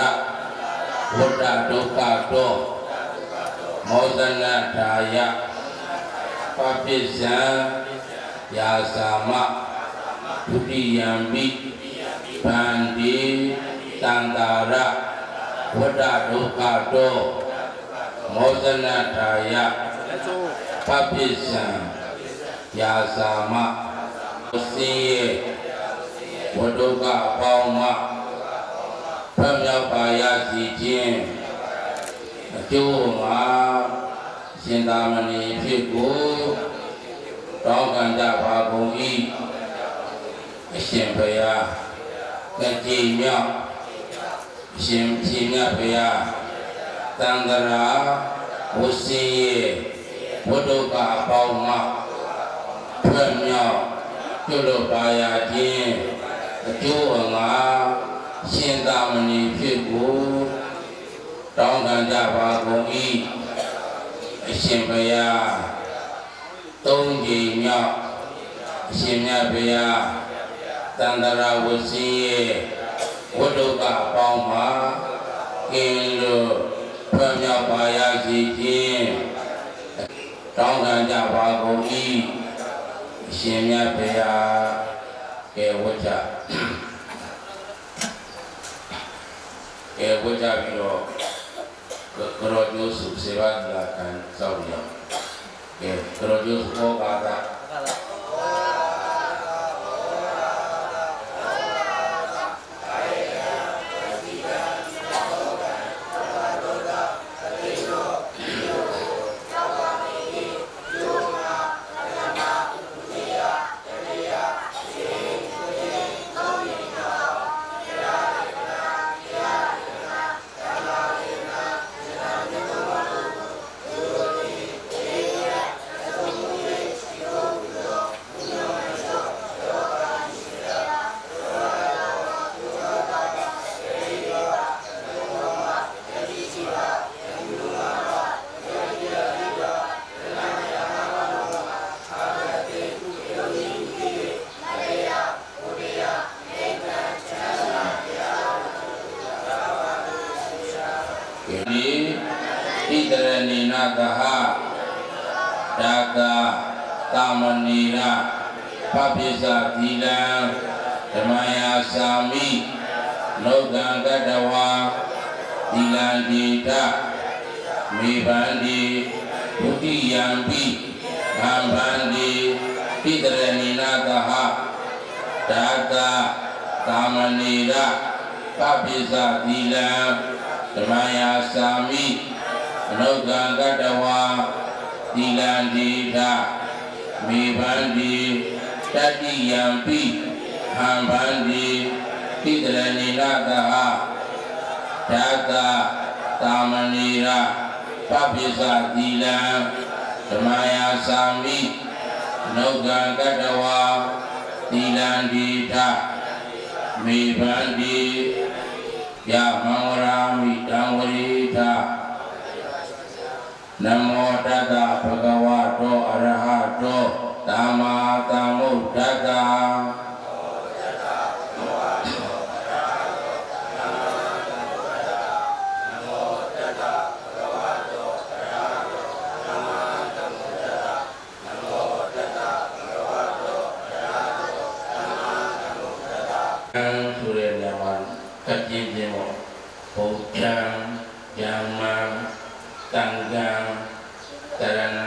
ဝဋ္ဌဒုက္ခတောမောဒနာထာယပပိစ္ဆံယာသမဒုတိယံမိဗန္တိသံဃာရဝဋ္ဌဒုက္ခတောမောဒနာထာယပပိစ္ဆံယာသမစီယေဝတ္တုကအပေါင်းမှဖျောက်မြောက်ပါရစီခြင်းအကျိုးမှာရှင်သာမဏေဖြစ်ကိုတောင်းခံကြပါကုန်၏အရှင်ဘုရားကကြည်မြောက်အရှင်မြတ်ဘုရားသံဃာဝစီယေဝတ္တုကအပေါင်းမှဖျောက်မြောက်ပြုလုပ်ပါရခြင်းအကျိုးမှာရှင်သာမဏေဖြစ်ကိုတောင်းခံကြပါကုန်၏အရှင်ဘုရားသုံးကြိမ်မြောက်အရှင်မြတ်ဘုရားသန္တရာဝစီယေဝတ္တုကအပေါင်းမှာကင်းလို့ဖွံ့မြောက်ပါရစေခြင်းတောင်းခံကြပါကုန်၏အရှင်မြတ်ဘုရားကဲဝတ်ကြဝတ်ကြပြီးတော့ကရောကျိုးစုစေဝနာခံစောင့်ရအောင်ကဲကရောကျိုးစုဟောပါတာ သဟဒါကာတာမဏိရပပိစ္ဆသီလံဓမ္မယာစာမိလောကံကတဝါသီလံတိတမေဗန္တိဒုတိယံပိသံဗန္တိပိတရဏိနာသဟဒါကာတာမဏိရပပိစ္ဆသီလံဓမ္မယာစာမိလောကံကတဝါသီလံတိတမေဗန္တိတတိယံပိဟံဗန္တိပိတရဏိနာသဟဒါကာတာမဏိရပပိစ္ဆသီလံဓမ္မယာစာမိလောကံကတဝါသီလံတိတမေဗန္တိယမံဝရာမိတံဝရိထနမောတတ္တဘဂဝတောအရဟတောသမ္မာသမ္ဗုဒ္ဓတ္တဆိုတဲ့နေရာမှာကပ်ပြင်းပြင်းပေါ့ဘုရားယမံတန်ခါတရဏ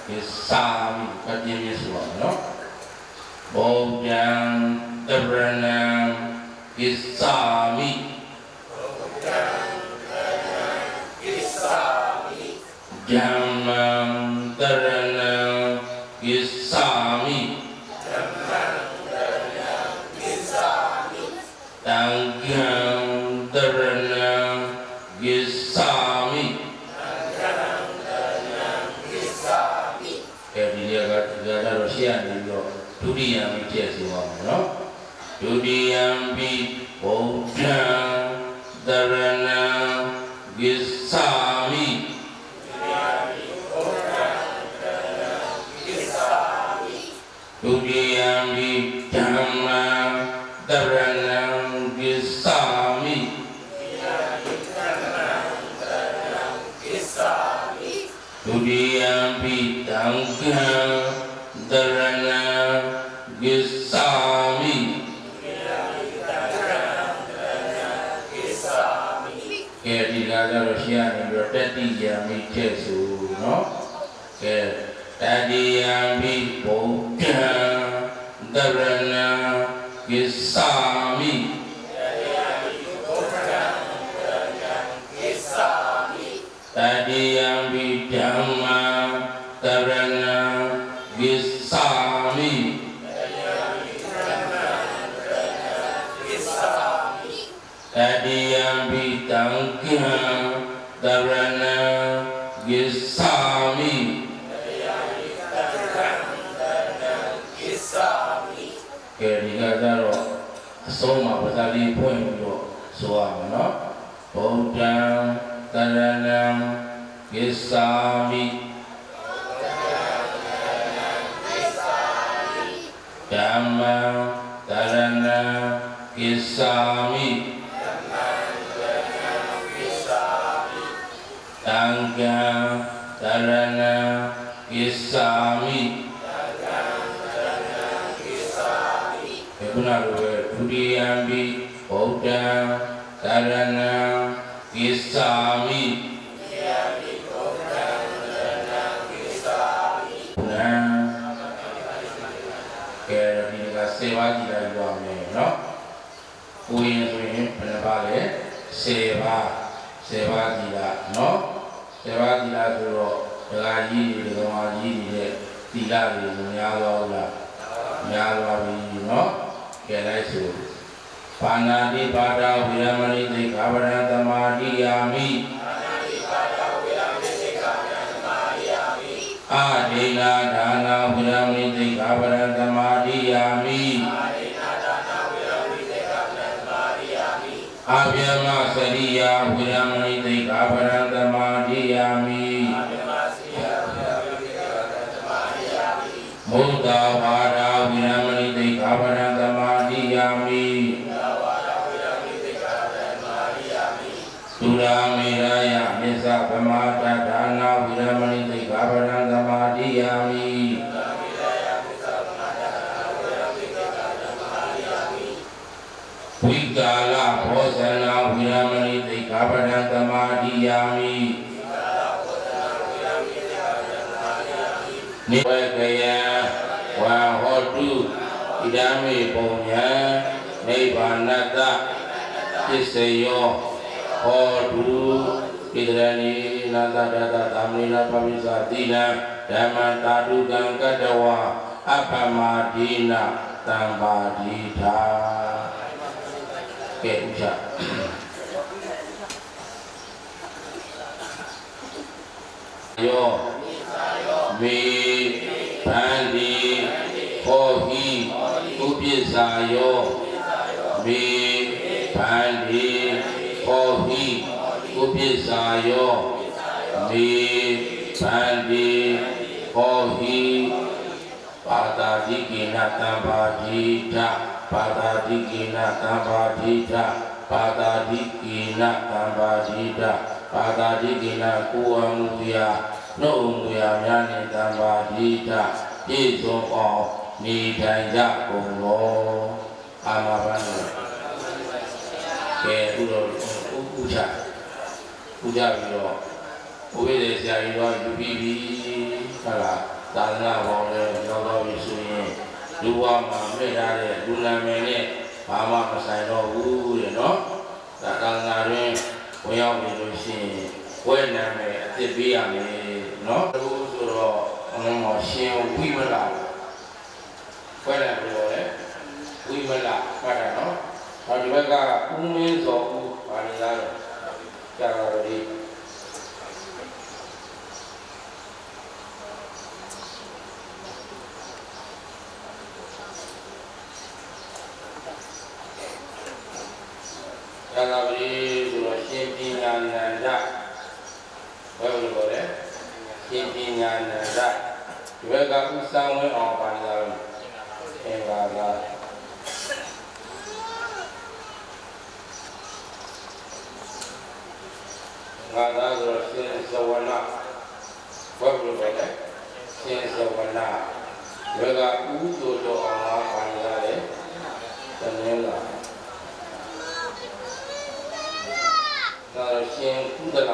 ကိသာမိကပ်ပြင်းပြင်းဆိုတော့နော်ဘုရားတရဏကိသာမိယမံတရဏကိသာမိတံဃံတရဏံဂစ္ဆာမိအဲဒီရကတော့ရှေ့ကနေပြီးတော့ဒုတိယမိပြည့်စုံပါမယ်နော်ဒုတိယမိဘုဒ္ဓံတရဏံဂစ္ဆာမိဒုတိယမိဓမ္မံတရဏံဂစ္ဆာမိဒုတိယပိတံဃံတရဏံဂစ္ဆာမိကဲဒီကကြတော့ရှင်းရနေပြီးတော့တတိယမိကျက်ဆိုနော်ကဲတတိယမိဘုဒ္ဓံတရဏံဂစ္ဆာမိတတိယံပိဓမ္မံတရဏံဂစ္ဆာမိတတိယံပိတံဃံတရဏံဂစ္ဆာမိကဲဒီကကြတော့အဆုံးမှာပဇာတိဖွင့်ပြီးတော့ဆိုရမယ်နော်ဗုဒ္ဓံတရဏံဂစ္ဆာမိဓမ္မံတရဏံဂစ္ဆာမိတံဃံတရဏံဂစ္ဆာမိခုနလိုပဲဒုတိယံပိဗုဒ္ဓံတရဏံဂစ္ဆာမိကဲဒီကစေဝါကြည့်လိုက်ပါမယ်နော်ကိုရင်ဆိုရင်ဘယ်နှပါလဲစေဝါကြည့်လိုက်နော်စေဝါကြည့်လိုက်ဆိုတော့ဒကာကြီးတွေဒကာမကြီးတွေရဲ့သီလတွေများသွားလားများသွားပြီနော်ကဲလိုက်ဆိုပါဏာတိပါဒဝိရမဏိသိက္ခာပဒံသမာဓိယာမိအာဒိနာဒါနာဝိရမဏိသိက္ခာပဒံသမာဓိယာမိအဗျမစရိယဝိရမဏိသိက္ခာပဒံသမာဓိယာမိမုဒ္ဒဝါဒဝိရမဏိသိက္ခာပဒံသမာဓိယာမိဒုရာမေရယမစ္ဆဗမာတဒါ နာဝိရမဏိသိက္ခာပဒံသမာဓိယာမိဝိကာလဘောဇနာဝိရမဏိသိက္ခာပဒံသမာဓိယာမိနိဝေကယံဝံဟောတုဣဒံမေပုံညာနိဗ္ဗာနတ္တပစ္စယောဟောတုဣဒရဏီနာသတ္တတသမဏိနာပပိသတိနံဓမ္မတာတုကံကတ္တဝအပ္ပမဒိနတံပါဒိထာကဲဥစ္စာယောမေဗန္တိဟောဟိဥပ္ပစ္စာယောမေဗန္တိဟောဟိဥပ္ပစ္စာယောမေဗန္တိဟောဟိပါတာတိကိနတံပါဒိထာပါတာတိကိနတံပါဒိထာပါတာတိကိနတံပါဒိထာပါတာတိကိနကိုယ်အမှုတရားနှုတ်မူရာများနှင့်တံပါဒိထာပြည့်စုံအောင်နေထိုင်ကြကုန်လောအာမဘန္နကဲဥတော်ဥချပြီးတော့ဘုရားဆရာကြီးတော့ယူပြီးပြီဟုတ်လားသာသနာပေါင်းလည်းရောက်တော့ပြီဆိုရင်လူဘဝမှာမိတ်ထားတဲ့လူနာမည်နဲ့ဘာမှမဆိုင်တော့ဘူးတဲ့နော်ဒါသာသနာတွင်ဝင်ရောက်နေလို့ရှိရင်ဝဲနာမည်အသစ်ပေးရမယ်နော်တို့ဆိုတော့အလုံးမရှင်ဝိမလာဝဲနာပြောလေဝိမလာဖတ်တာနော်ဟောဒီဘက်ကဦးမင်းစောဦးပါနေလားကြာတော်ဒီသာသာပရိဆိုတော့ရှင်ပညာနန္ဒဘယ်လိုပြောလဲရှင်ပညာနန္ဒဒီဘက်ကဥစံဝင်းအောင်ပါနေလာလို့အင်္ဂါလာငါသာဆိုတော့ရှင်သဝနာဘယ်လိုပြောလဲရှင်သဝနာဒီဘက်ကဥဆိုတော့အောင်ပါနေလာတယ်တနင်္လာသာရှင်ကုသလ